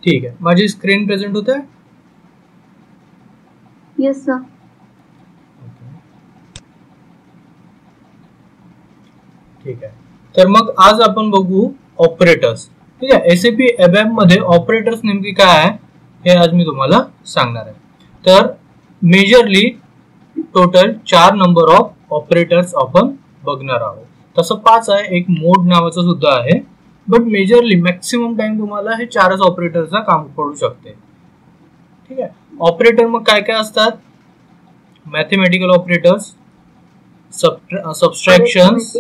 ठीक आहे, माझी स्क्रीन प्रेझेंट होते? Yes sir. ठीक आहे, तर मग आज आपण बघू ऑपरेटर्स. ठीक आहे, SAP ABAP मध्ये ऑपरेटर्स नेमकी काय आहे हे आज मी तुम्हाला सांगणार आहे. तर majorly total 4 number of operators आपण बघणार आहोत. तसं 5 आहे, एक मोड नावाचं सुद्धा आहे, बट मेजरली मॅक्सिमम टाइम तुम्हाला हे 4च ऑपरेटरचा काम पडू शकते. ठीक आहे, ऑपरेटर मग काय काय असतात? मॅथमॅटिकल ऑपरेटर्स, सबस्ट्रॅक्शन्स,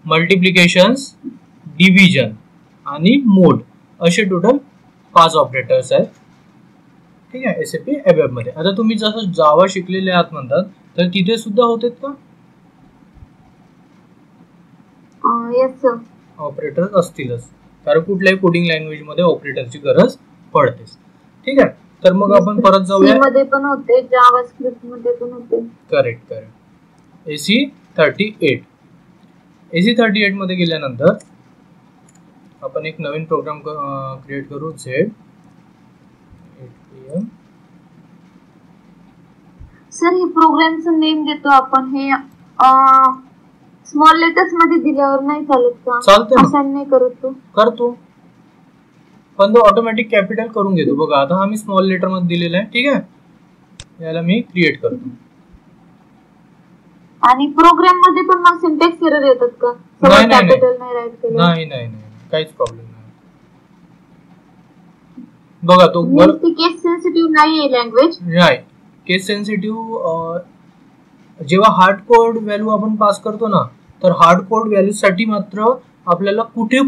मल्टिप्लिकेशन्स, डिव्हिजन आणि मोड असे टोटल 5 ऑपरेटर्स आहेत. ठीक आहे, SAP ABAP मध्ये. आता तुम्ही जसं जावा शिकलेले आहात म्हणतात, तर तिथे सुद्धा होते का येस सर. ऑपरेटर्स असतीलच, कारण कुठल्याही कोडिंग लँग्वेज मध्ये ऑपरेटरची गरज पडतेच. ठीक आहे, तर मग आपण परत जाऊया. सी मध्ये पण होते, जावास्क्रिप्ट मध्ये पण होते. करेक्ट. AC38 मध्ये गेल्यानंतर आपण एक नवीन प्रोग्राम क्रिएट करू. Z8PM. सर हे प्रोग्रामचं नेम देतो आपण, हे स्मॉल लेटर्स मध्ये दिल्यावर नाही चालत का? चालते, असाइन नाही करतो, पण तो ऑटोमॅटिक कॅपिटल करून घेतो. बघा आता हा मी स्मॉल लेटर मध्ये दिलेला आहे. ठीक आहे, याला मी क्रिएट करतो. आणि प्रोग्राम मध्ये पण मग सिंटॅक्स एरर येतात का? कॅपिटल नाही राईट केलं? नाही, काहीच प्रॉब्लेम नाही. बघा तो केस सेन्सिटिव्ह नाही आहे लँग्वेज. नाही, केस सेन्सिटिव्ह जेव्हा हार्ड कोड व्हॅल्यू आपण पास करतो ना, तर हार्ड कोड व्हॅल्यू साठी मात्र आपल्याला कुठे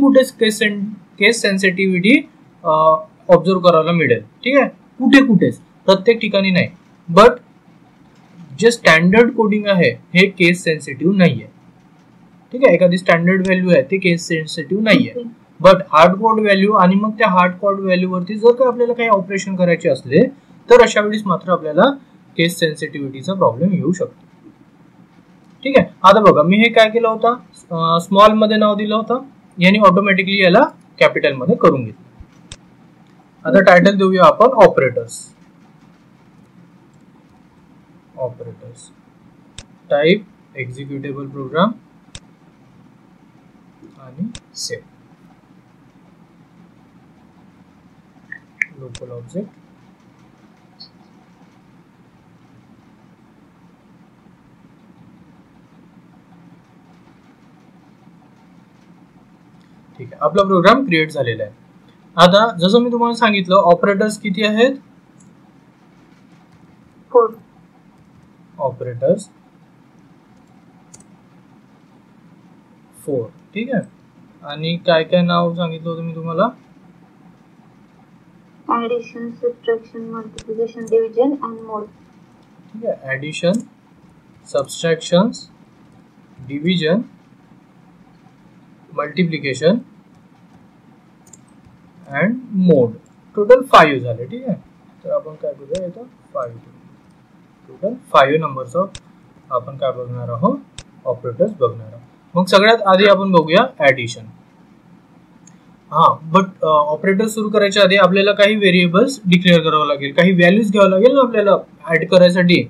केस सेन्सिटिव्हिटी ऑब्झर्व करायला मिळेल. ठीक आहे, कुठेच, प्रत्येक ठिकाणी नाही. बट जे स्टँडर्ड कोडिंग आहे हे केस सेन्सिटिव्ह नाहीये. ठीक आहे, एखादी स्टँडर्ड व्हॅल्यू आहे ते केस सेन्सिटिव्ह नाहीये. बट हार्ड कोड व्हॅल्यू आणि मग त्या हार्ड कोड व्हॅल्यू वरती जर का आपल्याला काही ऑपरेशन करायचे असले तर अशा वेळेस मात्र आपल्याला केस सेन्सिटिव्हिटीचा प्रॉब्लेम येऊ शकतो. ठीक आहे, आता बघा मी हे काय केलं होतं, स्मॉल मध्ये नाव दिलं होतं, याने ऑटोमॅटिकली याला कॅपिटल मध्ये करून घेतलं. आता टायटल देऊया आपण ऑपरेटर्स. टाइप एक्झिक्युटेबल प्रोग्राम आणि सेव. Local object. ठीक आहे, आपला प्रोग्राम क्रिएट झालेला आहे. आता जसं मी तुम्हाला सांगितलं ऑपरेटर्स किती आहेत? 4 ऑपरेटर्स 4. ठीक आहे, आणि काय काय नाव सांगितलं होतं मी तुम्हाला? ऍडिशन, सबट्रॅक्शन, मल्टिप्लिकेशन, डिव्हिजन आणि मोड. ठीक आहे, addition, subtractions, division, multiplication and mode. Total 5 झाले. ठीक आहे, तर आपण काय करूया, इथं 5 टोटल 5 नंबर्स ऑफ आपण काय बघणार आहोत, ऑपरेटर्स बघणार आहोत. मग सगळ्यात आधी आपण बघूया ऍडिशन. बट ऑपरेटर सुरू करायच्या आधी आपल्याला काही व्हेरिएबल्स डिक्लेअर करावं लागेल, काही व्हॅल्यूज घ्यावं लागेल ना आपल्याला ऍड करायसाठी.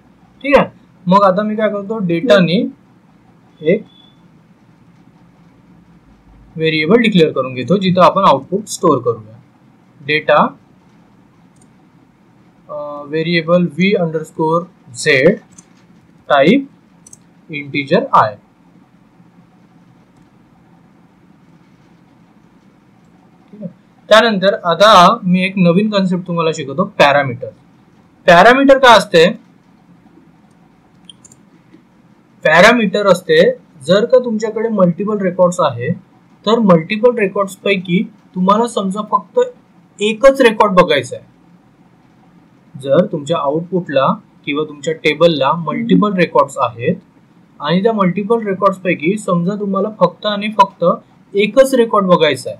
ठीक आहे, मग आता मी काय करतो, डेटाने एक व्हेरिएबल डिक्लेअर करून घेतो जिथं आपण आउटपुट स्टोअर करूया. Data variable v_z type integer i. त्यानंतर आता मी एक नवीन कन्सेप्ट तुम्हाला शिकवतो, पॅरामीटर. पॅरामीटर काय असते? पॅरामीटर असते जर का तुमच्याकडे मल्टिपल रेकॉर्ड्स आहे तर मल्टिपल रेकॉर्ड्स पैकी तुम्हाला समजा फक्त एकच रेकॉर्ड बघायचा आहे. जर तुमच्या आउटपुटला किंवा तुमच्या टेबलला मल्टिपल रेकॉर्ड्स आहेत आणि त्या मल्टिपल रेकॉर्ड्स पैकी समजा तुम्हाला फक्त आणि फक्त एकच रेकॉर्ड बघायचा आहे,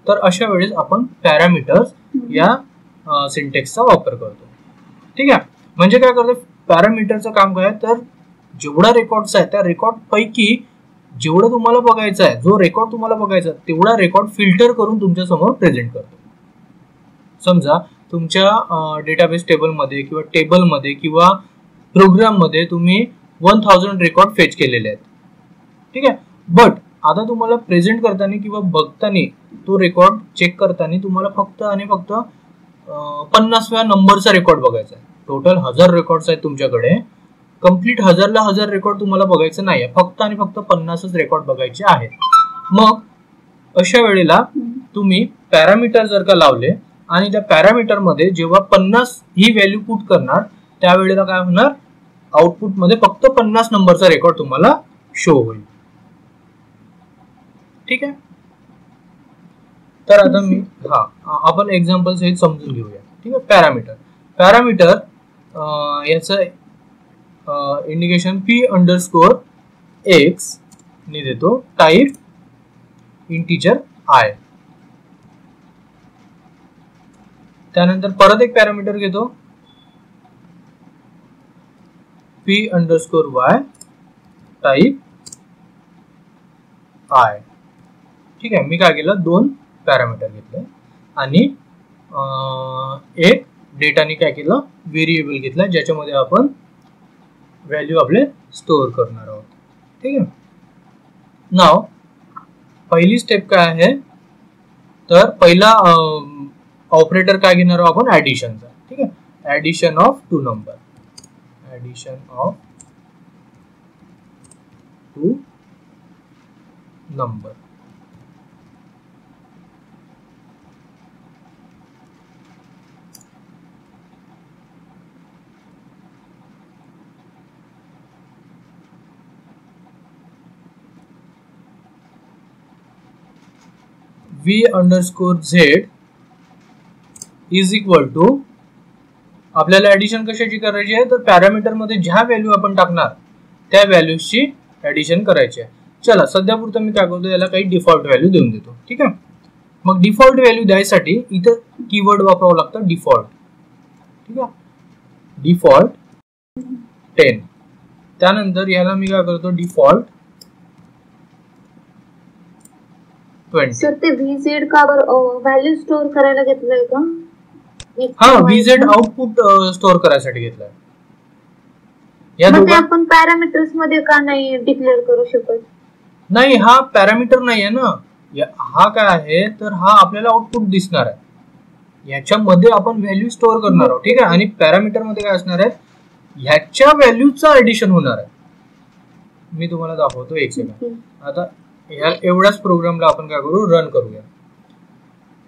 तर अशा वेळेस आपण पॅरामीटर्स या सिंटॅक्सचा वापर करतो. ठीक आहे, म्हणजे काय करतो, पॅरामीटरचं काम काय, तर जेवढा रेकॉर्ड्स आहे त्या रेकॉर्ड पैकी जेवढं तुम्हाला बघायचं आहे, जो रेकॉर्ड तुम्हाला बघायचा तेवढा रेकॉर्ड फिल्टर करून तुमच्या समोर प्रेझेंट करतो. समजा तुमच्या डेटाबेस टेबलमध्ये किंवा टेबलमध्ये किंवा प्रोग्राममध्ये तुम्ही 1000 रेकॉर्ड फेच केलेले आहेत, ठीक आहे. बट आता तुम्हाला प्रेझेंट करताना किंवा बघताना तो रेकॉर्ड चेक करताना तुम्हाला फक्त आणि फक्त 50व्या नंबरचा रेकॉर्ड बघायचा आहे. टोटल 1000 रेकॉर्ड्स आहेत तुमच्याकडे, कम्प्लीट 1000 रेकॉर्ड तुम्हाला बघायचं नाही आहे, फक्त आणि फक्त 50च रेकॉर्ड बघायचे आहेत. मग अशा वेळेला तुम्ही पॅरामीटर जर का लावले आणि त्या पॅरामीटर मध्ये जेव्हा 50 ही व्हॅल्यू पुट करणार त्यावेळेला काय होणार, आउटपुट मध्ये फक्त 50 नंबरचा रेकॉर्ड तुम्हाला शो होईल, ठीक आहे. तर आता मी आपण एक्झाम्पल सहित समजून घेऊया, ठीक आहे. पॅरामीटर याचं इंडिकेशन p_x ने देतो, टाइप इंटीजर i. त्यानंतर परत एक पॅरामीटर घेतो p_y, टाइप i, ठीक आहे. मी काय केलं, 2 पॅरामीटर घेतले आणि एक डेटाने काय केलं, व्हेरिएबल घेतला ज्याच्यामध्ये आपण व्हॅल्यू आपले स्टोअर करणार आहोत, ठीक आहे. नाव पहिली स्टेप काय आहे, तर पहिला ऑपरेटर काय घेणार आहोत आपण, ऍडिशनचा, ठीक आहे. Addition of 2 number, addition of 2 number. v_z is equal to, आपल्याला ऍडिशन कशाची करायची आहे, तर पॅरामीटर मध्ये ज्या व्हॅल्यू आपण टाकणार त्या व्हॅल्यूजची ऍडिशन करायची आहे. चला सध्यापुरतं मी काय करतो, याला काही डिफॉल्ट व्हॅल्यू देऊन देतो, ठीक आहे. मग डिफॉल्ट व्हॅल्यू द्यायसाठी इथं कीवर्ड वापरावं लागतं डिफॉल्ट, ठीक आहे. डिफॉल्ट 10. त्यानंतर याला मी काय करतो, डिफॉल्ट 20. सर ते VZ का व्हॅल्यू स्टोअर करायला घेतलंय का? हा, VZ आउटपुट स्टोअर करायसाठी घेतलाय. ते आपण पॅरामीटर्स मध्ये का नाही डिक्लेअर करू शकत? नाही, हा पॅरामीटर नाही आहे ना, हा काय आहे, तर हा आपल्याला आउटपुट दिसणार आहे, याच्यामध्ये आपण व्हॅल्यू स्टोअर करणार आहोत, ठीक आहे. आणि पॅरामीटर मध्ये काय असणार आहे, ह्याच्या व्हॅल्यूचा ऍडिशन होणार आहे. मी तुम्हाला दाखवतो, एक सेकंड. आता ह्या एवढ्याच प्रोग्रामला आपण काय करू, रन करूया.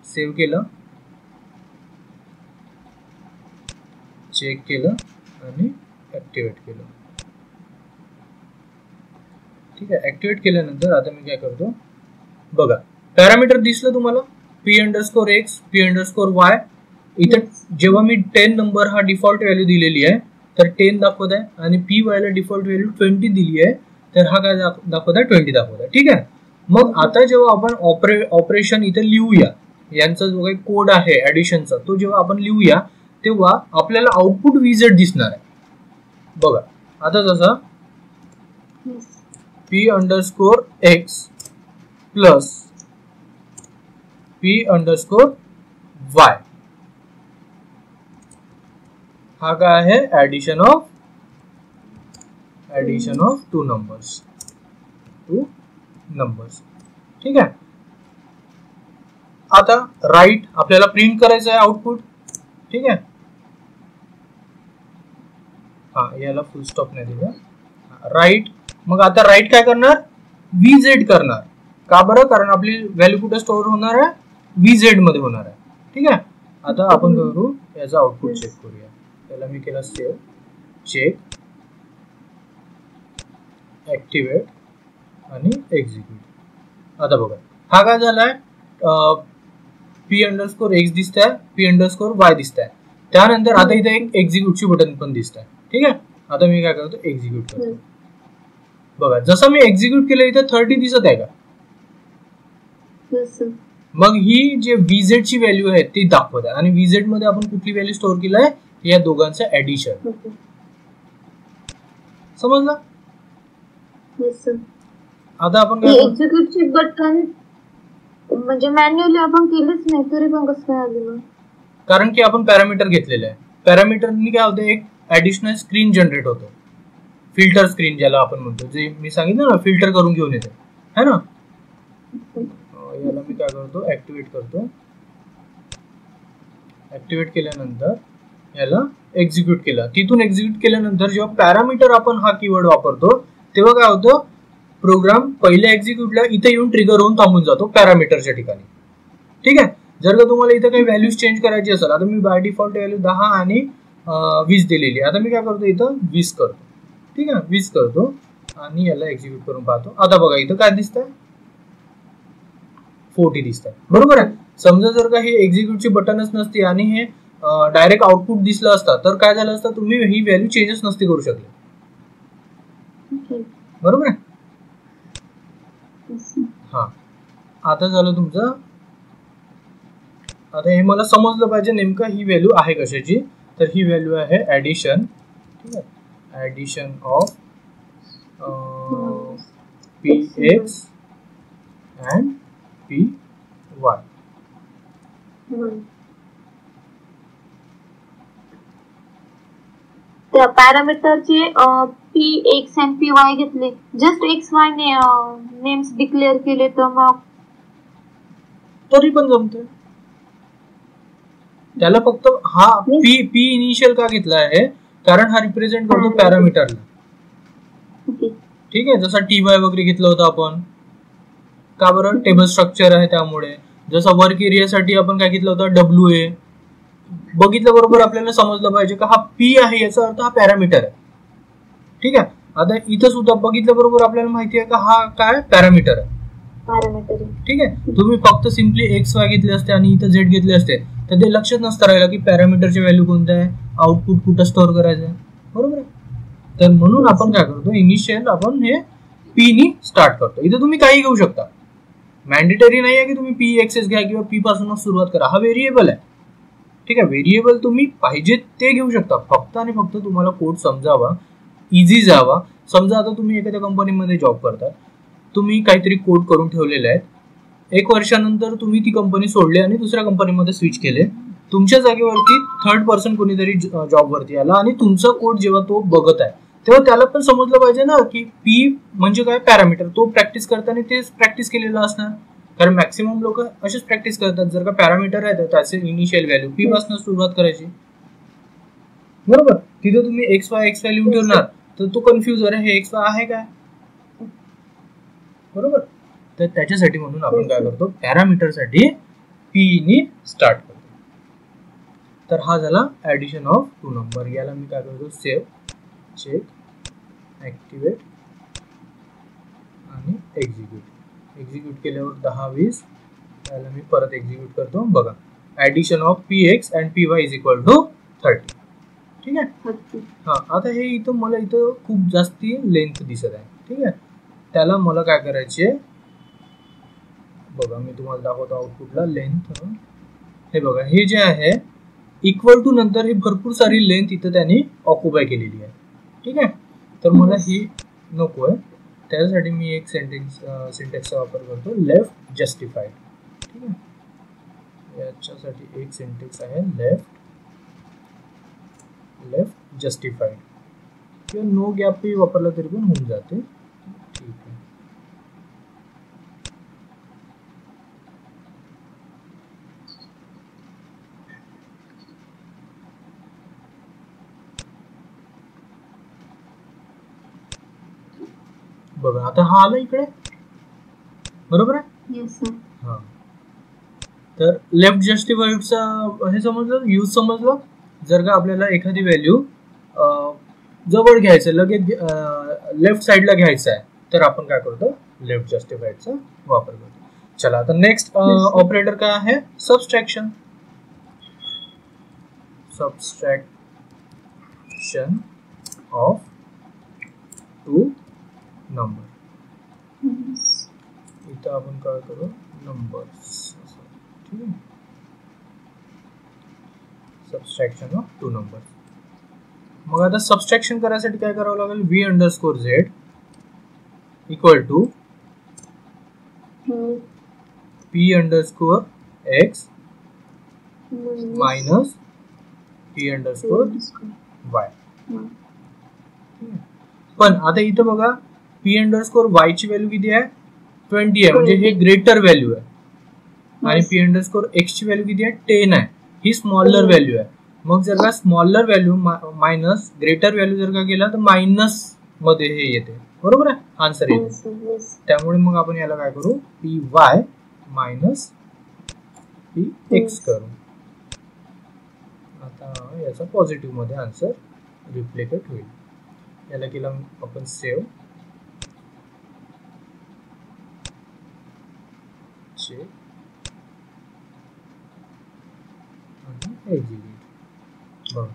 सेव्ह केलं, चेक केलं आणि ऍक्टिव्हेट केलं, ठीक आहे. ऍक्टिव्हेट केल्यानंतर आता मी काय करतो, बघा पॅरामीटर दिसलं तुम्हाला, p_x, p_y. इथं जेव्हा मी 10 नंबर हा डिफॉल्ट व्हॅल्यू दिलेली आहे तर 10 दाखवत आहे, आणि py ला डिफॉल्ट व्हॅल्यू 20 दिली आहे तर हा काय दाखवत आहे, 20 दाखवत आहे, ठीक आहे. मग आता जेव्हा आपण ऑपरेशन इथे लिहूया, यांचा जो काही कोड आहे ऍडिशनचा, तो जेव्हा आपण लिहूया तेव्हा आपल्याला आउटपुट VZ दिसणार आहे. बघा आता जसं p_x प्लस p_y, हा काय आहे, ऍडिशन ऑफ 2 नंबर्स, ठीक आहे. आता राईट आपल्याला प्रिंट करायचं आहे आउटपुट, ठीक आहे. हा, याला फुल स्टॉप नाही दिला, राईट. मग आता राईट काय करणार, VZ करणार. का बरं, कारण आपली व्हॅल्यू कुठे स्टोअर होणार आहे, VZ मध्ये होणार आहे, ठीक आहे. आता आपण करू, याचा आउटपुट चेक करूया. त्याला मी केला सेव्ह, चेक, ऍक्टिव्हेट आणि एक्झिक्यूट. आता बघा हा काय झालाय, p_x दिसत आहे, p_y दिसत आहे. त्यानंतर आता इथे एक एक्झिक्यूटची बटन पण दिसत आहे, ठीक आहे. आता मी काय करतो, एक्झिक्यूट करतो. बघा जसं मी एक्झिक्यूट केलं इथे 30 दिसत आहे का, मग ही जे VZ ची व्हॅल्यू आहे ती दाखवत आहे, आणि VZ मध्ये आपण कुठली व्हॅल्यू स्टोअर केलं आहे, या दोघांचं ऍडिशन. समजलं? आता आपण एक्झिक्यूटची बटन म्हणजे मॅन्युअली आपण केलीच नाही तरी पण कसं काय आलं? कारण की आपण पॅरामीटर घेतलेलं आहे. पॅरामीटरनी काय होतं, एक ऍडिशनल स्क्रीन जनरेट होतो, फिल्टर स्क्रीन ज्याला आपण म्हणतो, जे मी सांगितलं ना फिल्टर करून घेऊन येते है ना. याला मी काय करतो, ऍक्टिव्हेट करतो. ऍक्टिव्हेट केल्यानंतर याला एक्झिक्यूट केला. तिथून एक्झिक्यूट केल्यानंतर जेव्हा पॅरामीटर आपण हा कीवर्ड वापरतो तेव्हा काय होतं, प्रोग्राम पहिल्या एक्झिक्यूटला इथे येऊन ट्रिगर होऊन थांबून जातो पॅरामीटरच्या ठिकाणी. ठीक आहे. जर का तुम्हाला इथं काही व्हॅल्यूज चेंज करायची असेल, आता मी बाय डिफॉल्ट व्हॅल्यू 10 आणि 20 दिलेली, आता मी काय करतो इथं 20 करतो. ठीक आहे, 20 करतो आणि याला एक्झिक्यूट करून पाहतो. आता बघा इथं काय दिसतंय, 40 दिसतंय. बरोबर आहे. समजा जर का हे एक्झिक्यूटची बटनच नसती आणि हे डायरेक्ट आउटपुट दिसलं असतं तर काय झालं असतं, तुम्ही ही व्हॅल्यू चेंजच नसती करू शकले. बरोबर आहे. हा, आता झालं तुमचं. आता हे मला समजलं पाहिजे नेमकं ही व्हॅल्यू आहे कशाची. तर ही व्हॅल्यू आहे ऍडिशन. ठीक आहे, addition of px and py. त्या पॅरामीटरचे px and py घेतले, जस्ट xy नेम्स डिक्लेअर केले तर मग तरी पण जमते. त्याला फक्त हा पी इनिशियल का घेतला आहे, कारण हा रिप्रेझेंट करतो पॅरामीटरला. ठीक आहे, जसा टी वाय वगैरे घेतलं होतं आपण, का बरं, टेबल स्ट्रक्चर आहे त्यामुळे. जसं वर्क एरियासाठी आपण काय घेतलं होतं, WA. बघितलं बरोबर आपल्याला समजलं पाहिजे का हा पी आहे याचा अर्थ हा पॅरामीटर आहे. ठीक आहे. आता इथं सुद्धा बघितलं बरोबर आपल्याला माहिती आहे का हा काय पॅरामीटर आहे. ठीक आहे. तुम्ही फक्त सिम्पली XY घेतले असते आणि इथं Z घेतले असते तर ते लक्षात नसतं राहिलं की पॅरामीटरची व्हॅल्यू कोणतं आहे, आउटपुट कुठं स्टोअर करायचं आहे. बरोबर आहे. तर म्हणून आपण काय करतो, इनिशियल आपण हे पी नी स्टार्ट करतो. इथं तुम्ही काही घेऊ शकता, मॅन्डेटरी नाही आहे की तुम्ही PXS घ्या किंवा पी पासूनच सुरुवात करा. हा व्हेरिएबल आहे. ठीक आहे, व्हेरिएबल तुम्ही पाहिजे ते घेऊ शकता, फक्त आणि फक्त तुम्हाला कोड समजावा, इझी जावा. समजा आता तुम्ही एखाद्या कंपनीमध्ये जॉब करता, तुम्ही काहीतरी कोड करून ठेवलेले आहेत, 1 वर्षानंतर तुम्ही ती कंपनी सोडली आणि दुसऱ्या कंपनीमध्ये स्विच केले, तुमच्या जागेवरती थर्ड पर्सन कोणीतरी जॉबवरती आला आणि तुमचा कोड जेव्हा तो बघत आहे तेव्हा त्याला पण समजलं पाहिजे ना की पी म्हणजे काय, पॅरामीटर. तो प्रॅक्टिस करताना तेच प्रॅक्टिस केलेलं असणार, कारण मॅक्सिमम लोक असेच प्रॅक्टिस करतात. जर का पॅरामीटर आहे तर त्याचे इनिशियल व्हॅल्यू पी पासून सुरुवात करायची. बरोबर. तिथे तुम्ही XY लिहून ठेवणार तर तो कन्फ्युज, अरे हे XY आहे काय. बरोबर. तर त्याच्यासाठी म्हणून आपण काय करतो, पॅरामीटरसाठी पी नी स्टार्ट करतो. तर हा झाला ऍडिशन ऑफ 2 नंबर. याला मी काय करतो, सेव्ह, चेक, ऍक्टिव्हेट आणि एक्झिक्यूट केल्यावर 10 20 याला मी परत एक्झिक्यूट करतो. बघा, addition of px and py is equal to 30. ठीक आहे. हा, आता हे इथं मला इथं खूप जास्ती लेंथ दिसत आहे. ठीक आहे, त्याला मला काय करायचे, बघा मी तुम्हाला दाखवतो आउटपुटला लेंथ. हे बघा, हे जे आहे इक्वल टू नंतर हे भरपूर सारी लेंथ इथं त्यांनी ऑक्युपाय केलेली आहे. ठीक आहे. तर मला ही नको आहे, त्यासाठी मी एक सिंटॅक्सचा वापर करतो, लेफ्ट जस्टिफाईड. ठीक आहे, याच्यासाठी एक सिंटॅक्स आहे, लेफ्ट जस्टिफाईड, किंवा नो गॅप वापरला तरी पण होऊन जाते. ठीक आहे. बघा, आता हा आला इकडे, बरोबर आहे. हा, तर लेफ्ट जस्टिफाईडचा हे समजलं, यूज समजलं. जर का आपल्याला एखादी व्हॅल्यू जवळ घ्यायचं, लगेच लेफ्ट साईडला घ्यायचं आहे तर आपण काय करतो, लेफ्ट जस्टिफाईडचा वापर करतो. चला, आता नेक्स्ट ऑपरेटर काय आहे, सबस्ट्रॅक्शन. Subtraction of 2 number. इथं आपण काय करू, नंबर्स. ठीक आहे, सबस्ट्रॅक्शन ऑफ 2 नंबर. मग आता सबस्ट्रॅक्शन करायसाठी काय करावं लागेल, v_z equal to p_x minus P underscore Y. पण आता इथं बघा पी अंडरस्कोर वाय ची व्हॅल्यू किती आहे 20 आहे, म्हणजे हे ग्रेटर व्हॅल्यू आहे. आणि पी अंडरस्कोर एक्स ची व्हॅल्यू किती आहे 10 आहे, ही स्मॉलर व्हॅल्यू आहे. मग जर का smaller value minus greater value जर का केला तर मायनस मध्ये हे येते, बरोबर आहे, आन्सर येते. त्यामुळे मग आपण याला काय करू, P y minus P x करू. आता याचा पॉझिटिव्ह मध्ये आन्सर रिफ्लेक्ट होईल. याला केला आपण सेव्ह, चेक आणि एक्झिक्यूट. बघा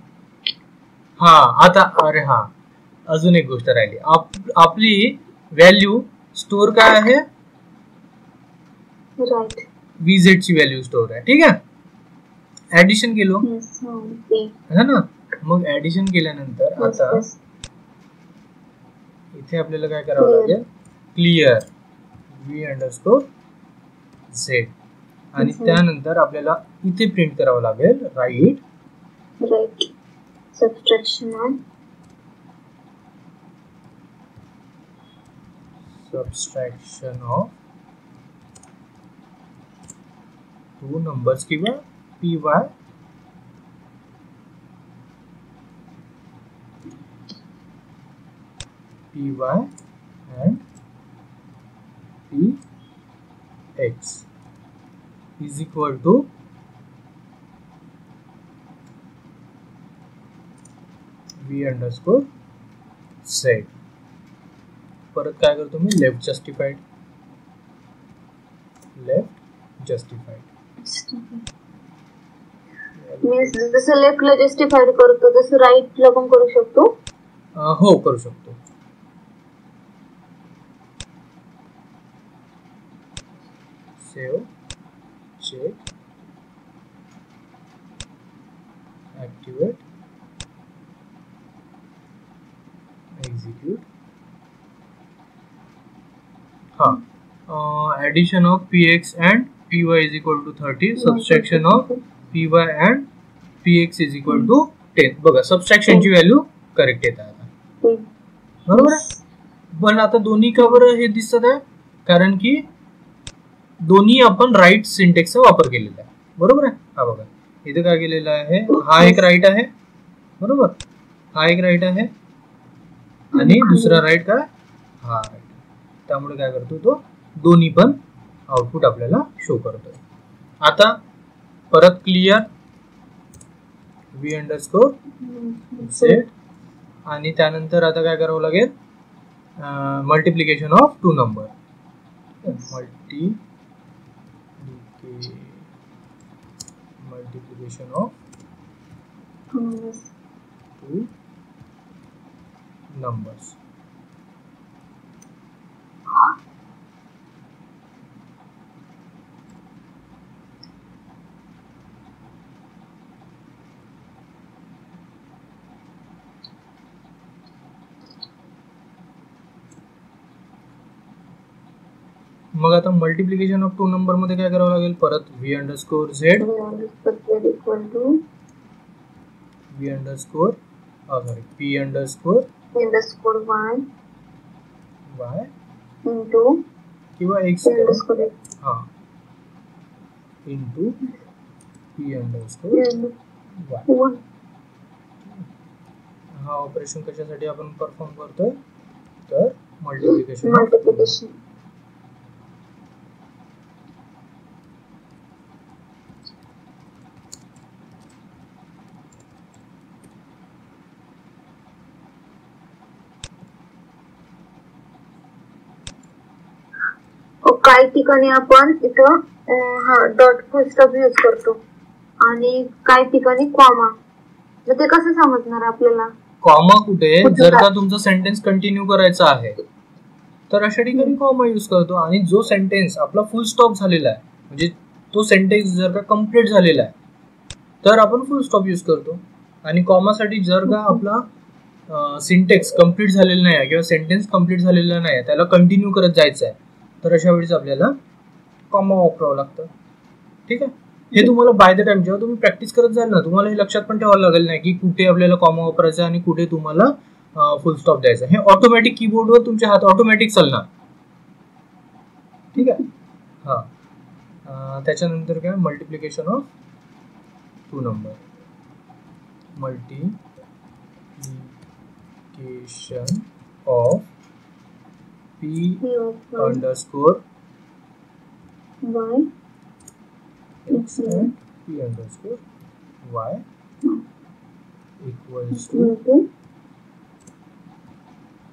हा आता अरे हा अजून एक गोष्ट राहिली. आपली व्हॅल्यू स्टोर काय आहे, VZ ची व्हॅल्यू स्टोर आहे, ठीक आहे. ऍडिशन केलो है ना. मग ऍडिशन केल्यानंतर आता इथे आपल्याला काय करावं लागेल, क्लिअर V अंडरस्कोर Z आणि त्यानंतर आपल्याला इथे प्रिंट करावं लागेल right subtraction of two numbers किंवा P Y and px is equal to v underscore z. परत काय करतो मी, लेफ्ट जस्टिफाइड जसं लेफ्टला जस्टिफाइड करतो तसं राईटला पण करू शकतो. हो करू शकतो. Save, check, activate, execute. हा addition of px and py is equal to 30, subtraction of py and px is equal to 10. बघा सबस्ट्रॅक्शन ची व्हॅल्यू करेक्ट येत आहे, बरोबर आहे. पण आता दोन्ही का बरं हे दिसत आहे, कारण की दोन्ही आपण राईट सिंटेक्सचा वापर केलेला आहे, बरोबर आहे. हा बघा इथे काय केलेलं आहे, हा एक राईट आहे, बरोबर, हा एक राईट आहे आणि दुसरा राईट काय, हा राईट. त्यामुळे काय करतो तो दोन्ही पण आउटपुट आपल्याला शो करतोय. आता परत क्लिअर V अंडरस्कोर Z आणि त्यानंतर आता काय करावं लागेल, multiplication of two number, multiplication of two numbers. मग आता मल्टिप्लिकेशन ऑफ टू नंबर मध्ये काय करावं लागेल, परत V underscore Z equal to V underscore P underscore Y into किंवा X हा इंटू P अंडरस्कोर Y. हा ऑपरेशन कशासाठी आपण परफॉर्म करतोय, तर मल्टिप्लिकेशन. काही ठिकाणी आपण इथं डॉट फुल स्टॉप यूज करतो आणि काही ठिकाणी कॉमा. मग ते कसं समजणार आपल्याला, कॉमा कुठे, जर का तुमचा सेंटेन्स कंटिन्यू करायचा आहे तर अशा ठिकाणी कॉमा यूज करतो. आणि जो सेंटेन्स आपला फुल स्टॉप झालेला आहे, म्हणजे तो सेंटेन्स जर का कम्प्लीट झालेला आहे तर आपण फुल स्टॉप यूज करतो. आणि कॉमासाठी जर का आपला सिंटेक्स कम्प्लीट झालेला नाही किंवा सेंटेन्स कम्प्लीट झालेला नाही, त्याला कंटिन्यू करत जायचं आहे, तर अशा वेळेस आपल्याला कॉमा वापरावं लागतं, ठीक आहे. हे तुम्हाला बाय द टाइम जेव्हा तुम्ही प्रॅक्टिस करत जाल ना, तुम्हाला हे लक्षात पण ठेवायला लागेल नाही की कुठे आपल्याला कॉमा वापरायचा आणि कुठे तुम्हाला फुल स्टॉप द्यायचा. हे ऑटोमॅटिक कीबोर्डवर तुमचे हात ऑटोमॅटिक चालणार. ठीक आहे. हा, त्याच्यानंतर काय, multiplication of 2 number, multiplication of p underscore y x and p underscore y equals to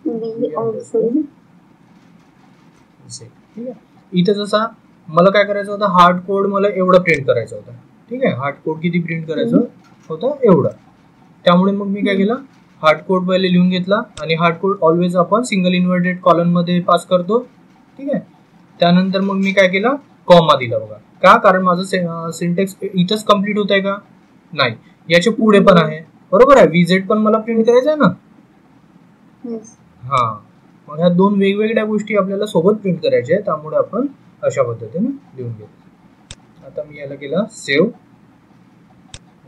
v outside z. ठीक आहे. इथे जसा मला काय करायचं होतं, हार्ड कोड मला एवढं प्रिंट करायचं होतं. ठीक आहे. हार्ड कोड किती प्रिंट करायचं होतं, एवढं. त्यामुळे मग मी काय केलं, हार्ड कोड पहिले लिहून घेतला आणि हार्ड कोड ऑलवेज आपण सिंगल इन्व्हर्टेड कॉलम मध्ये पास करतो. ठीक आहे. त्यानंतर मग मी काय केलं, कॉमा दिला. बघा का, कारण माझं सिंटेक्स इथंच कम्प्लीट होत आहे का, नाही, याच्या पुढे पण आहे. बरोबर आहे. VZ पण मला प्रिंट करायचं आहे ना. हा, मग ह्या दोन वेगवेगळ्या गोष्टी आपल्याला सोबत प्रिंट करायच्या आहेत, त्यामुळे आपण अशा पद्धतीने लिहून घेतो. आता मी याला केला सेव्ह,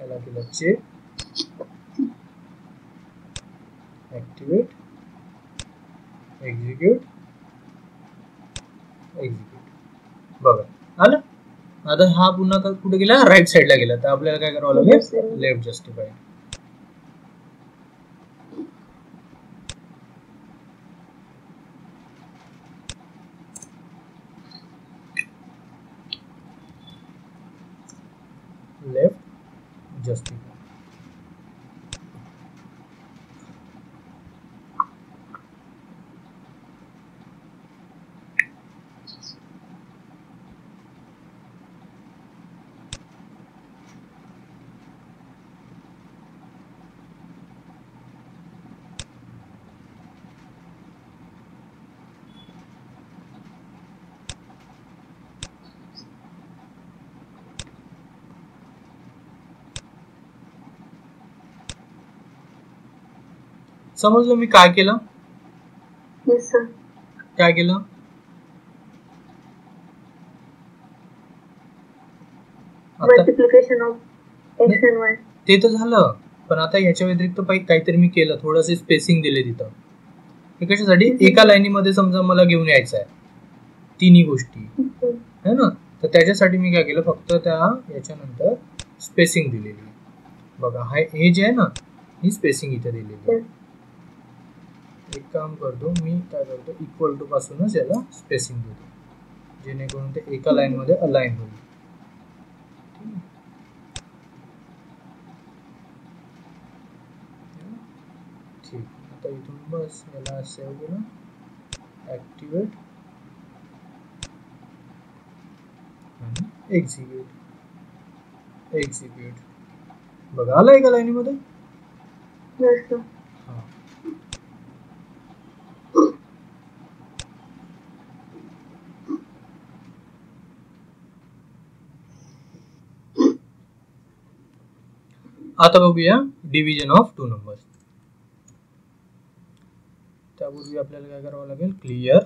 याला केला चेक, ऍक्टिव्हेट, एक्झिक्यूट, एक्झिक्यूट. बघा आलं. आता हा पुन्हा कुठे गेला, राईट साईडला गेला. तर आपल्याला काय करावं लागेल, लेफ्ट जस्टिफाईड. Left justified. समजलं मी काय केलं? Yes sir. काय केलं? Multiplication of x and y. ते तर झालं, पण आता याच्या व्यतिरिक्त काहीतरी मी केलं, थोडंसं स्पेसिंग दिले तिथं. हे कशासाठी, एका लाईनीमध्ये समजा मला घेऊन यायचं आहे तिन्ही गोष्टी है ना, तर त्याच्यासाठी मी काय केलं, फक्त त्या याच्यानंतर स्पेसिंग दिलेली. बघा हे जे आहे ना, ही स्पेसिंग इथे दिलेली आहे. एक काम करतो मी, काय करतो, इक्वल टू पासूनच याला स्पेसिंग देतो, जेणेकरून ते एका लाईन मध्ये अलाइन होईल. ठीक. आता इथून बस याला सेव्ह केलं, ऍक्टिव्हेट आणि एक्झिक्यूट, एक्झिक्यूट. बघा आलं एका लाईनीमध्ये. आता बघूया डिव्हिजन ऑफ 2 नंबर्स. त्यापूर्वी आपल्याला काय करावं लागेल, clear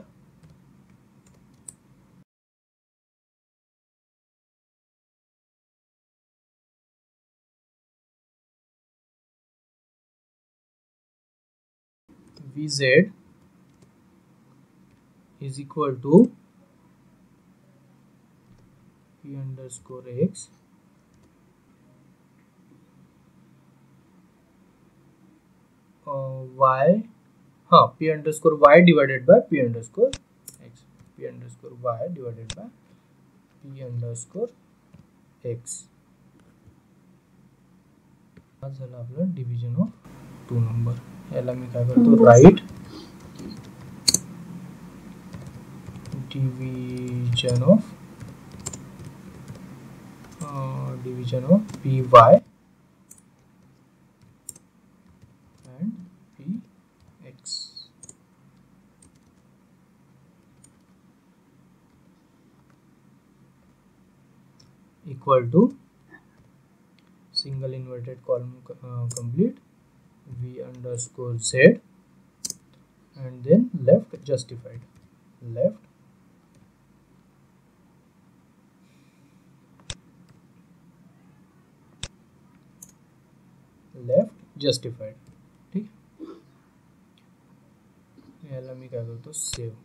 VZ is equal to P underscore X Y, हाँ, P underscore Y divided by P underscore X, P underscore Y divided by P underscore X. हा झाला आपला डिव्हिजन ऑफ 2 नंबर. याला मी काय करतो, right division of PY and PX equal to single inverted column complete V underscore Z and then left justified, left left justified. ठीक, याला मी काय करतो, सेव्ह.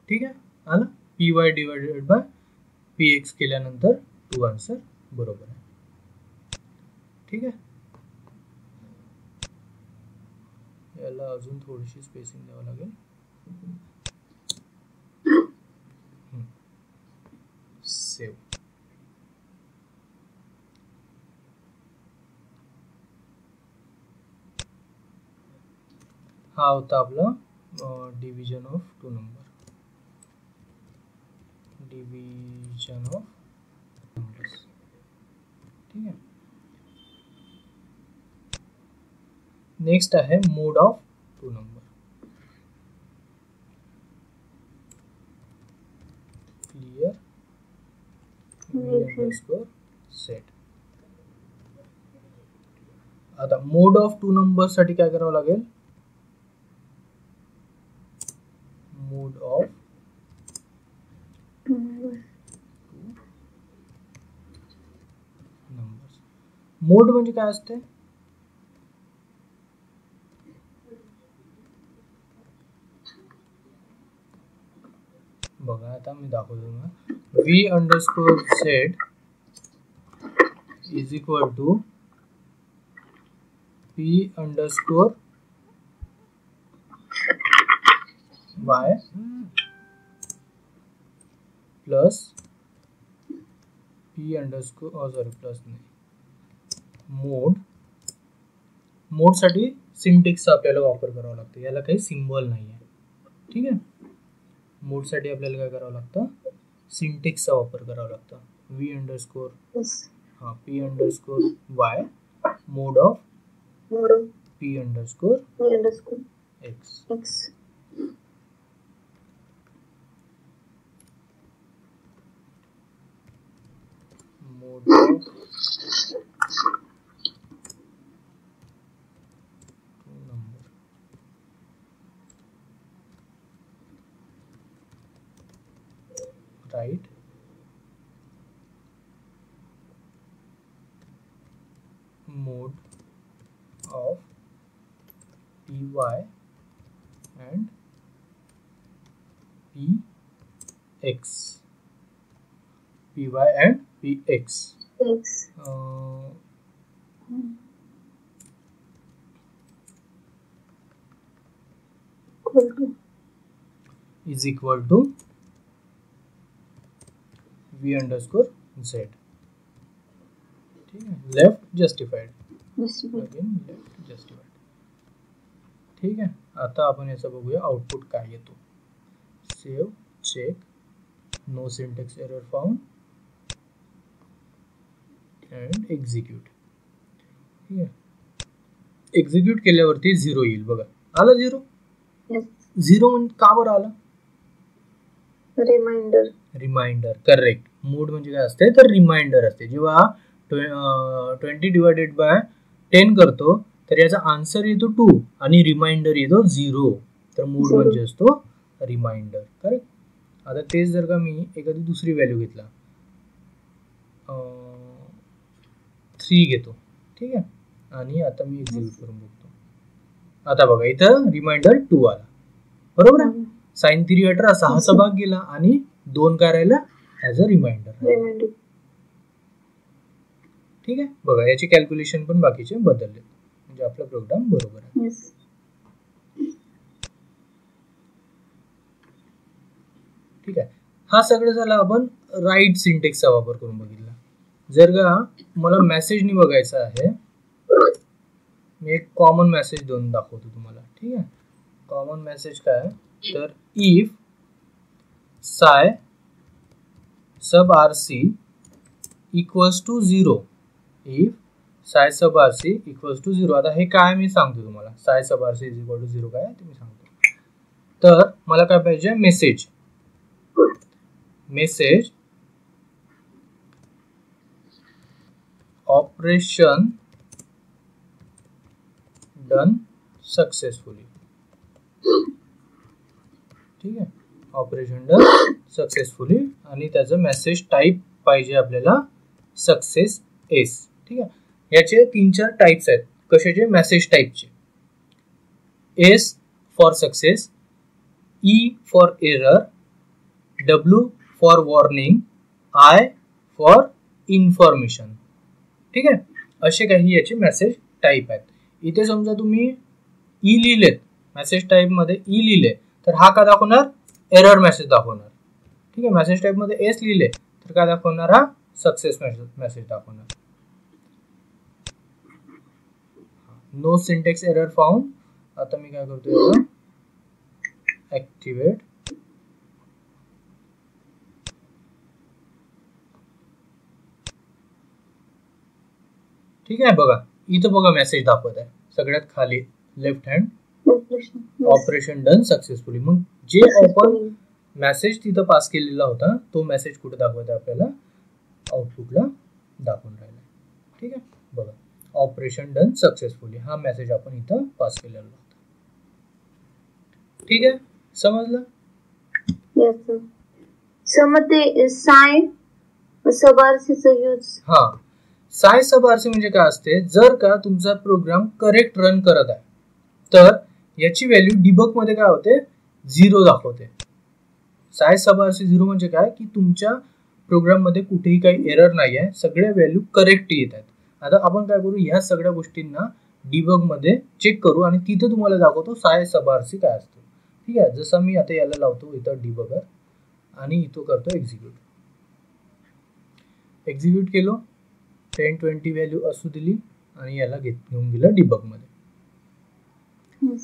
ठीक आहे, आलं. P Y divided by P x केल्यानंतर टू आन्सर बरोबर आहे. ठीक आहे, याला अजून थोडीशी स्पेसिंग द्यावं लागेल. सेव्ह. हा होता आपला division of two number. Division of numbers. ठीक आहे, नेक्स्ट आहे mode of two number. Clear underscore set. आता मोड ऑफ टू नंबर साठी काय करावं लागेल, मोड ऑफ नंबर्स. मोड म्हणजे काय असते, बघा आता मी दाखवतो ना. v underscore z is equal to p underscore y plus p underscore sorry plus नाही, मोड साठी सिंटेक्सचा आपल्याला वापर करावा लागतो. याला काही सिम्बॉल नाही आहे. ठीक आहे, मोड साठी आपल्याला काय करावं लागतं, सिंटेक्सचा वापर करावा लागतो. v underscore p underscore y mode of p underscore x. Mode of number. Right, mode of py and px. py and px is equal to v underscore z. ठीक है, left justified. Again left justified. ठीक आहे, आता आपण याचा बघूया output काय येतो. Save, check, no syntax error found and execute. ठीक आहे, एक्झिक्यूट केल्यावरती 0 येईल. बघा आला 0. 0 म्हणजे का बरं आला, रिमाइंडर. करेक्ट. मोड म्हणजे काय असते तर रिमाइंडर असते. जेव्हा 20 डिवायडेड बाय 10 करतो तर याचा आन्सर येतो 2 आणि रिमाइंडर येतो 0. तर मोड म्हणजे असतो रिमाइंडर. करेक्ट. आता तेच जर का मी एखादी दुसरी व्हॅल्यू घेतला 3 घेतो. ठीक आहे, आणि आता मी एक्झिक्यूट करून बघतो. आता बघा इथं रिमाइंडर 2 आला. बरोबर आहे. साइन 318 6चा भाग गेला आणि 2 काय राहिला ऍज अ रिमाइंडर. ठीक आहे, बघा याचे कॅल्क्युलेशन पण बाकीचे बदलले म्हणजे आपला प्रोग्राम बरोबर आहे. ठीक आहे, हा सगळं झाला आपण राईट सिंटेक्सचा वापर करून बघितला. जर का मला मेसेजनी बघायचा आहे, मी एक कॉमन मेसेज देऊन दाखवतो तुम्हाला. ठीक आहे, कॉमन मेसेज काय तर if sy sub rc equals to 0. If sy sub rc equals to 0. आता हे काय मी सांगतो तुम्हाला. साय सब rc इज इक्वल टू 0 काय ते मी सांगतो. तर मला काय पाहिजे, मेसेज ऑपरेशन डन सक्सेसफुली. ठीक आहे, ऑपरेशन डन सक्सेसफुली, आणि त्याचं मेसेज टाईप पाहिजे आपल्याला सक्सेस एस. ठीक आहे, याचे 3-4 टाइप्स आहेत. कशाचे, मेसेज टाईपचे. S for success, E for error, W for warning, I for information. ठीक आहे, असे काही याचे मेसेज टाईप आहेत. इथे समजा तुम्ही ई लिहिलेत, मेसेज टाईप मध्ये ई लिहिले तर हा काय दाखवणार, एरर मेसेज दाखवणार. ठीक आहे, मेसेज टाईप मध्ये एस लिहिले तर काय दाखवणार, हा सक्सेस मेसेज दाखवणार. No syntax error found. आता मी काय करतो, ऍक्टिव्हेट. ठीक आहे, बघा इथं बघा मेसेज दाखवत आहे सगळ्यात खाली left hand, operation done successfully. मग जे आपण मेसेज तिथं पास केलेला होता तो मेसेज कुठे दाखवत आहे आपल्याला, आउटपुटला दाखवून राहिला. ठीक आहे, बघा ऑपरेशन डन सक्सेसफुली हा मेसेज आपण इथं पास केलेला होता. ठीक आहे, समजलं. समजते. साय सबआरसीचा यूज, हा साय सबआरसी म्हणजे काय असते, जर का तुमचा प्रोग्राम करेक्ट रन करत आहे तर याची व्हॅल्यू डिबग मध्ये काय होते, 0 दाखवते. साय सबआरसी 0 म्हणजे काय की तुमच्या प्रोग्राम मध्ये कुठेही काही एरर नाही आहे, सगळ्या व्हॅल्यू करेक्ट येत आहेत. आता आपण काय करू, ह्या सगळ्या गोष्टींना डिबग मध्ये चेक करू आणि तिथे तुम्हाला दाखवतो साय सबआरसी काय असतो. ठीक आहे, जसं मी आता याला लावतो इथं डिबगर आणि इथं करतो एक्झिक्यूट केलो, 10-20 व्हॅल्यू असू दिली आणि याला घेऊन गेलं डिबग मध्ये.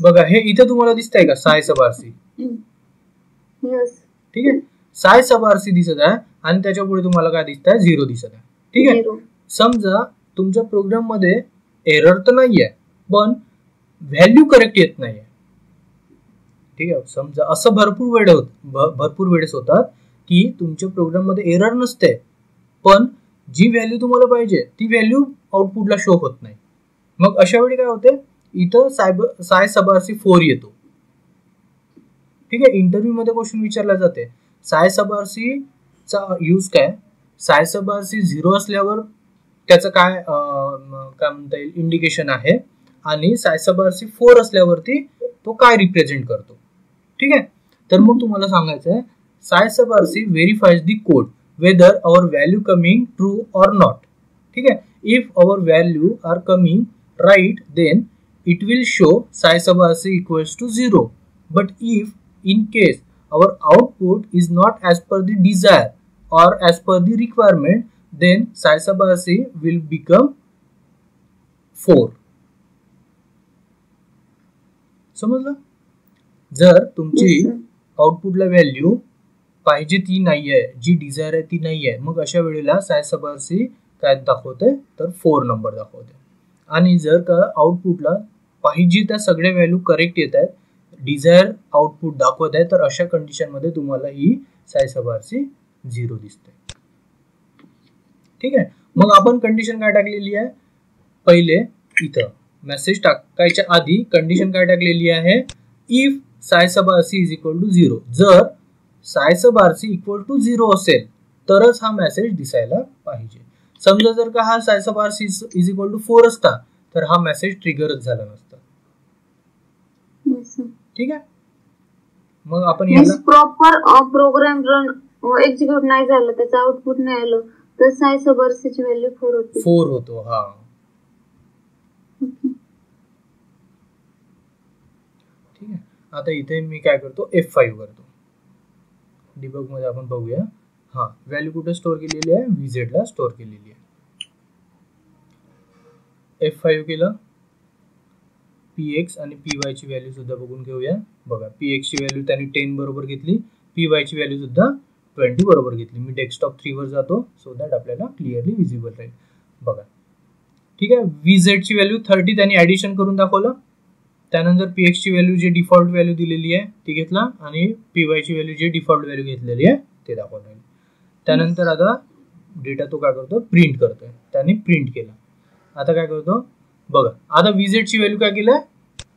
बघा हे इथे तुम्हाला दिसतंय का साय सबआरसी. ठीक आहे, साय सबआरसी दिसत आहे आणि त्याच्या पुढे तुम्हाला काय दिसत आहे, 0 दिसत आहे. ठीक आहे, समजा तुमच्या प्रोग्राम मध्ये एरर तर नाहीये पण व्हॅल्यू करेक्ट येत नाहीये. ठीक आहे, समजा असं भरपूर वेळेस होतात की तुमच्या प्रोग्राम मध्ये एरर नसते पण जी व्हॅल्यू तुम्हाला पाहिजे ती व्हॅल्यू आउटपुटला शो होत नाही. मग अशा वेळी काय होते, इथं साय सबआरसी 4 येतो. ठीक आहे, इंटरव्ह्यू मध्ये क्वेश्चन विचारला जाते साय सबआरसी चा यूज काय. साय सबआरसी 0 असल्यावर त्याचं काय म्हणता येईल इंडिकेशन आहे आणि साय सबआरसी 4 असल्यावरती तो काय रिप्रेझेंट करतो. ठीक आहे, तर मग तुम्हाला सांगायचं आहे sy sub R C verifies the code whether our value coming true or not. ठीक है, if our value are coming right then it will show psi sub rc equals to 0, but if in case our output is not as per the desire or as per the requirement then psi sub rc will become 4. समजलं. जर तुमची आउटपुटला value पाहिजे ती नाहीये, जी Dzire आहे ती नाहीये, मग अशा वेळेला साय सबआरसी काय दाखवते तर 4 नंबर दाखवते. आणि जर का आउटपुटला पाहिजे त्या सगळ्या व्हॅल्यू करेक्ट येत आहेत, डिझायर आउटपुट दाखवत आहे, तर अशा कंडिशन मध्ये तुम्हाला ही साय सबआरसी 0 दिसते. ठीक आहे, मग आपण कंडिशन काय टाकलेली आहे, पहिले इथं मेसेज टाकायच्या आधी कंडिशन काय टाकलेली आहे, इफ साय सबआरसी इज इक्वल टू 0. जर साय सबआरसी इक्वल टू 0 असेल तरच हा मेसेज दिसायला पाहिजे. समजा जर का हा साय सबआरसी इज इक्वल टू 4 असता तर हा मेसेज ट्रिगरच झाला नसता. ठीक आहे, मग आपण याला प्रॉपर प्रोग्राम रन एक्झिक्यूट नाही झालं, त्याचं आउटपुट नाही आलं तर साय सबआरसीची व्हॅल्यू 4 होतो. हा ठीक आहे, आता इथे मी काय करतो F5 करतो. डिबग मध्ये आपण बघूया. हा व्हॅल्यू कुठे स्टोअर केलेली आहे, VZ ला स्टोअर केलेली आहे. F5 केलं, PX आणि PY ची व्हॅल्यू सुद्धा बघून घेऊया. बघा PX ची व्हॅल्यू त्यांनी 10 बरोबर घेतली, PY ची व्हॅल्यू सुद्धा 20 बरोबर घेतली. मी डेस्कटॉप 3 वर जातो सो दॅट आपल्याला क्लिअरली विजिबल राहील. बघा ठीक आहे, VZ ची व्हॅल्यू 30 त्यांनी ऍडिशन करून दाखवलं, त्यानंतर px ची व्हॅल्यू जी डिफॉल्ट व्हॅल्यू दिलेली आहे ती घेतला आणि py ची व्हॅल्यू जी डिफॉल्ट व्हॅल्यू घेतलेली आहे ते दाखवलं. त्यानंतर आता डेटा तो काय करतो, प्रिंट करतोय. त्याने प्रिंट केला. आता काय करतो बघा, आता vz ची व्हॅल्यू काय केलं,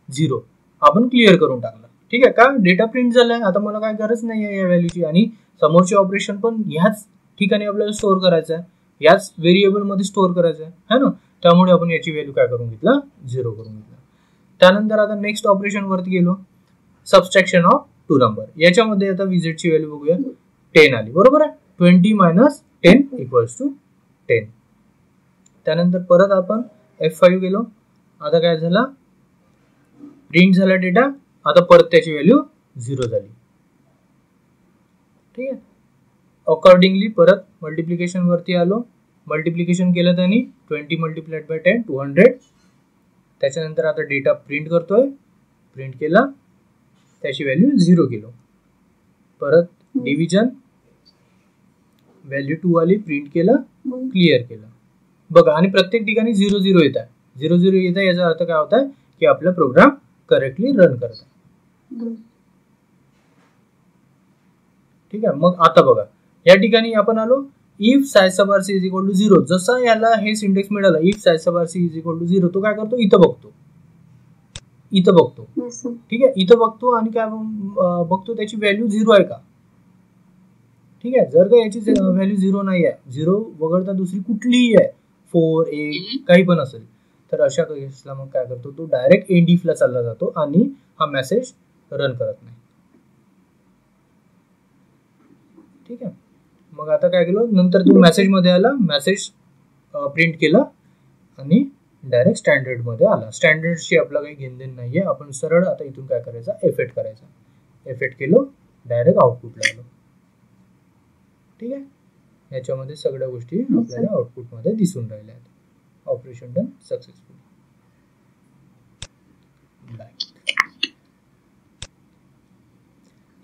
0. आपण क्लिअर करून टाकलं. ठीक आहे का, डेटा प्रिंट झालाय. आता मला काय गरज नाही आहे या व्हॅल्यूची, आणि समोरचे ऑपरेशन पण ह्याच ठिकाणी आपल्याला स्टोअर करायचं आहे, याच व्हेरिएबल मध्ये स्टोअर करायचं आहे ना. त्यामुळे आपण याची व्हॅल्यू काय करून घेतला, 0 करून घेतला. त्यानंतर आता नेक्स्ट ऑपरेशन वरती गेलो, सबस्ट्रॅक्शन ऑफ 2 नंबर. याच्यामध्ये आता vz ची व्हॅल्यू बघूया, 10 आली. बरोबर आहे, 20 - 10 = 10. त्यानंतर परत आपण F5 गेलो. आता काय झाला, प्रिंट झाला डेटा. आता परत त्याची व्हॅल्यू 0 झाली. ठीक आहे. अकॉर्डिंगली परत मल्टिप्लिकेशन वरती आलो. मल्टिप्लिकेशन केलं त्यांनी 20 × 10 200. त्याच्यानंतर आता डेटा प्रिंट करतोय. प्रिंट केला, त्याची व्हॅल्यू 0 केलो. परत डिव्हिजन, व्हॅल्यू 2 आली. प्रिंट केलं, क्लिअर केलं. बघा, आणि प्रत्येक ठिकाणी 0 0 येत आहे. 0 0 येत आहे, याचा अर्थ काय होत आहे की आपला प्रोग्राम करेक्टली रन करत आहे. ठीक आहे. मग आता बघा, या ठिकाणी आपण आलो, if sy sub R C is equal to 0. जसा याला हे सिंटेक्स मिळालं, if sy sub R C is equal to 0, तो काय करतो, इथं बघतो. ठीक आहे, इथं बघतो आणि काय बघतो, त्याची व्हॅल्यू 0 आहे का. ठीक आहे. जर का याची व्हॅल्यू 0 नाही आहे, 0 वगळता दुसरी कुठलीही आहे, 4 8 काही पण असेल, तर अशा केसला मग काय करतो, तो डायरेक्ट एंड इफ ला चालला जातो आणि हा मेसेज रन करत नाही. ठीक आहे. मग आता काय केलं, नंतर तो मेसेज मध्ये आला, मेसेज प्रिंट केला आणि डायरेक्ट स्टँडर्ड मध्ये आला. स्टँडर्डशी आपला काही घेणदेण नाहीये. आपण सरळ आता इथून काय करायचा, एफेक्ट करायचा. एफेक्ट केलो, डायरेक्ट आउटपुटला आलो. ठीक आहे. याच्यामध्ये सगळ्या गोष्टी आपल्याला आउटपुट मध्ये दिसून राहिल्या आहेत. Operation done successful.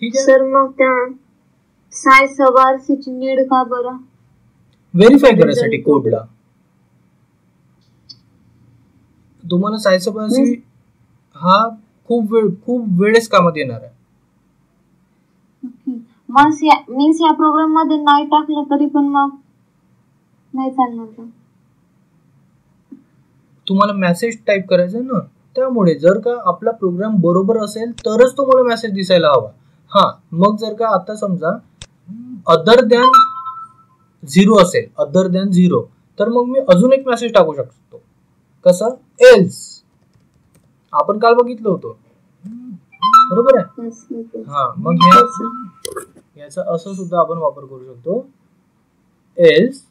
ठीक आहे सर, मग त्या साय सब आर सी ची नीड का बरं, व्हेरीफाय करायसाठी कोडला. तुम्हाला साय सब आर सी हा खूप वेळेस कामात येणार आहे. मीन्स या प्रोग्राम मध्ये नाही टाकलं तरी पण मग नाही चालणार का. तुम्हाला मेसेज टाईप करायचा ना, त्यामुळे जर का आपला प्रोग्राम बरोबर असेल तरच तुम्हाला मेसेज दिसायला हवा. हा, मग जर का आता समजा अदर दॅन 0 असेल, अदर दॅन 0, तर मग मी अजून एक मेसेज टाकू शकतो. कसं, एल्स. आपण काल बघितलं होतं, बरोबर आहे. हा, मग याचा असं सुद्धा आपण वापर करू शकतो, एल्स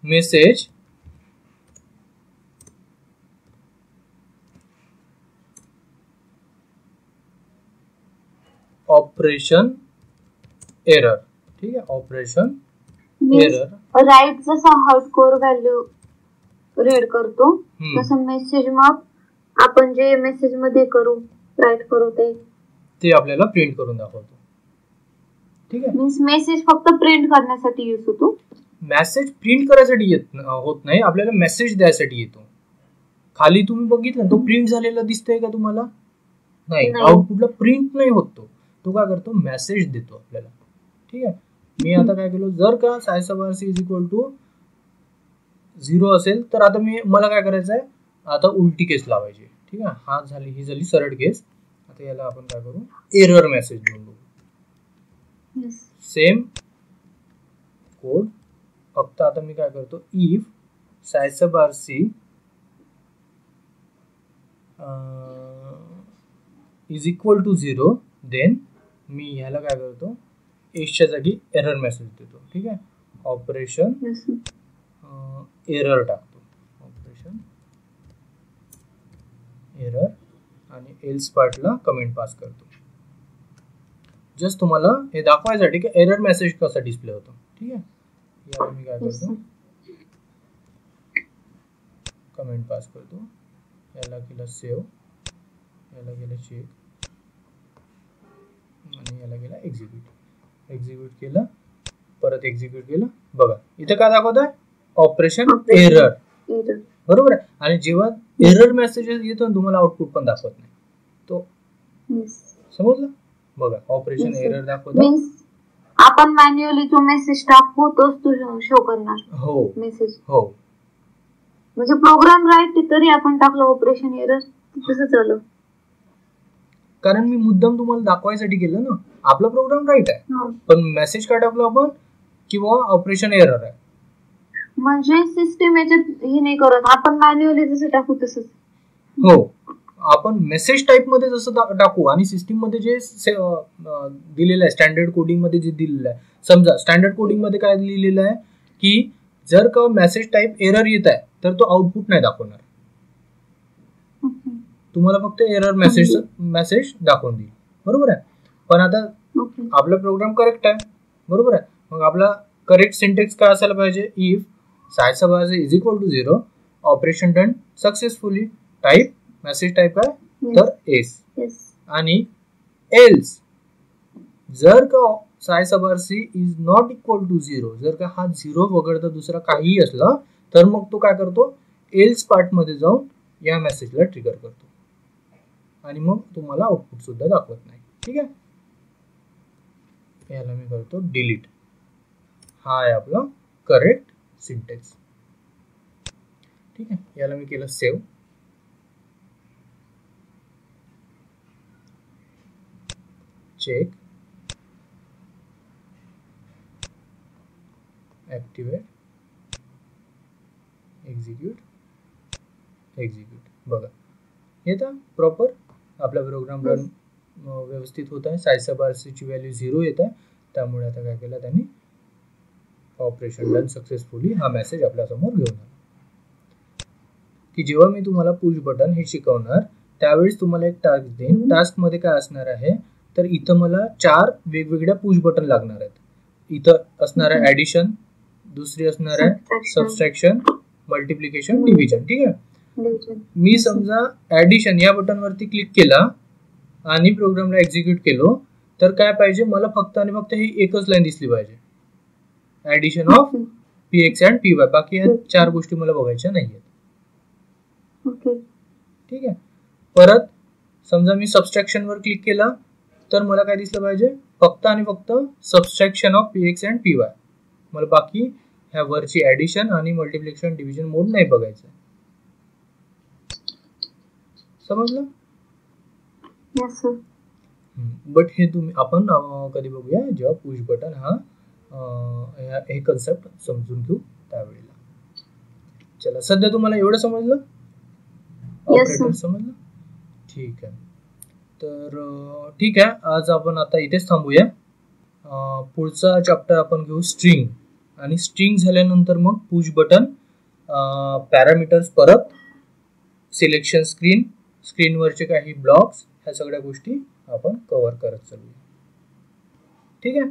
मेसेज ऑपरेशन एरर. ठीक आहे, ऑपरेशन एरर. राईट जसा हार्डकोर व्हॅल्यू रीड करतो, तसं मेसेज मग आपण जे मेसेज मध्ये करू, राईट करू, ते आपल्याला प्रिंट करून दाखवतो. ठीक आहे. मीन्स मेसेज फक्त प्रिंट करण्यासाठी यूज होतो. मेसेज प्रिंट करायसाठी होत नाही, आपल्याला मेसेज द्यायसाठी येतो. खाली तुम्ही बघितलं, तो प्रिंट झालेला दिसतोय का तुम्हाला, नाही. आउटपुटला प्रिंट नाही होत, तो काय करतो, मेसेज देतो आपल्याला. ठीक आहे. मी आता काय केलो, जर का sy sub R C is equal to 0 असेल तर आता मला काय करायचं आहे, आता उलटी केस लावायची. ठीक आहे. ही झाली सरळ केस. आता याला आपण काय करू, एरर मेसेज देऊन बघू. सेम कोड, फक्त आता मी काय करतो, if sy sub R C is equal to 0, then मी ह्याला काय करतो, एसच्या जागी एरर मेसेज देतो. ठीक आहे. ऑपरेशन एरर टाकतो, ऑपरेशन एरर, आणि एल्स पार्टला कमेंट पास करतो. जस्ट तुम्हाला हे दाखवायसाठी की एरर मेसेज कसा डिस्प्ले होतो. ठीक आहे. याला मी काय करतो, कमेंट पास करतो. याला केलं सेव्ह, याला केलं चेक, आणि याला केला एक्झिक्यूट केलं, परत एक्झिक्यूट केलं. बघा इथे काय दाखवत आहे, ऑपरेशन एरर. बरोबर आहे. आणि जेव्हा एरर मेसेजेस येतो ना तुम्हाला आउटपुट पण दाखवत नाही तो. समजलं? बघा ऑपरेशन एरर दाखवतो. आपण मॅन्युअली तो मेसेज टाकू तोच तो शो करणार. हो मेसेज. हो म्हणजे प्रोग्राम राईट तरी आपण टाकलं ऑपरेशन एरर तसं झालं. कारण मी मुद्दाम तुम्हाला दाखवायसाठी केलं ना. आपला प्रोग्राम राईट आहे पण मेसेज काय टाकलो आपण किंवा ऑपरेशन एरर आहे. म्हणजे सिस्टीम याच्यात हे नाही करत, आपण मॅन्युअली जसं टाकू तसंच. हो आपण मेसेज टाईप मध्ये जसं टाकू आणि सिस्टीम मध्ये जे दिलेलं आहे स्टँडर्ड कोडिंग मध्ये जे दिलेलं आहे. समजा स्टँडर्ड कोडिंग मध्ये काय लिहिलेलं आहे की जर का मेसेज टाईप एरर येत आहे तर तो आउटपुट नाही दाखवणार, तुम्हाला फक्त एरर मेसेज दाखवून देईल. बरोबर आहे. पण आता आपला प्रोग्राम करेक्ट आहे. बरोबर आहे. मग आपला करेक्ट सिंटेक्स काय असायला पाहिजे, if sy sub is equal to 0 operation done successfully type message type आहे तर एस आणि एल्स जर का sy sub is not equal to 0 जर का हा 0 वगळता दुसरा काहीही असला तर मग तो काय करतो एल्स पार्ट मध्ये जाऊन या मेसेजला ट्रिगर करतो आणि मग तुम्हाला आउटपुट सुद्धा दाखवत नाही. ठीक आहे. याला मी करतो डिलीट. हा आहे आपला करेक्ट सिंटेक्स. ठीक आहे. याला मी केलं सेव्ह. Check activate execute. बघा येतं प्रॉपर आपला प्रोग्राम रन व्यवस्थित होत आहे. साय सब ची व्हॅल्यू 0 येत आहे. त्यामुळे आता काय केलं त्यांनी ऑपरेशन डन सक्सेसफुली हा मेसेज आपल्या समोर घेऊन आला. की जेव्हा मी तुम्हाला पुश बटन हे शिकवणार त्यावेळेस तुम्हाला एक टास्क देईन. टास्क मध्ये काय असणार आहे तर इथं मला 4 वेगवेगळ्या पुश बटन लागणार आहेत. इथं असणार आहे ऍडिशन, दुसरी असणार आहे सबट्रॅक्शन, मल्टिप्लिकेशन, डिव्हिजन. ठीक आहे. मी समजा ऍडिशन या बटन वरती क्लिक केला आणि प्रोग्रामला एक्झिक्यूट केलो तर काय पाहिजे मला फक्त आणि फक्त ही एकच लाईन दिसली पाहिजे, addition of px and py. बाकी या 4 गोष्टी मला बघायच्या नाहीयेत. ठीक आहे. परत समजा मी सबट्रॅक्शन वर क्लिक केला तर मला काय दिसलं पाहिजे फक्त आणि फक्त subtraction of px and py. मला बाकी ह्या वरची ऍडिशन आणि मल्टिप्लिकेशन डिव्हिजन मोड नाही बघायचं. समजलं? बट हे तुम्ही आपण कधी बघूया जेव्हा पुश बटन हे कन्सेप्ट समजून घेऊ त्यावेळेला. चला सध्या तुम्हाला एवढं समजलं? ऑपरेटर समजलं? ठीक आहे. तर ठीक आहे, आज आपण आता इथेच थांबूया. पुढचा चॅप्टर आपण घेऊ स्ट्रिंग. आणि स्ट्रिंग झाल्यानंतर मग पुश बटन, पॅरामीटर्स, परत सिलेक्शन स्क्रीनवरचे काही ब्लॉक्स, ह्या सगळ्या गोष्टी आपण कव्हर करत चालूया. ठीक आहे.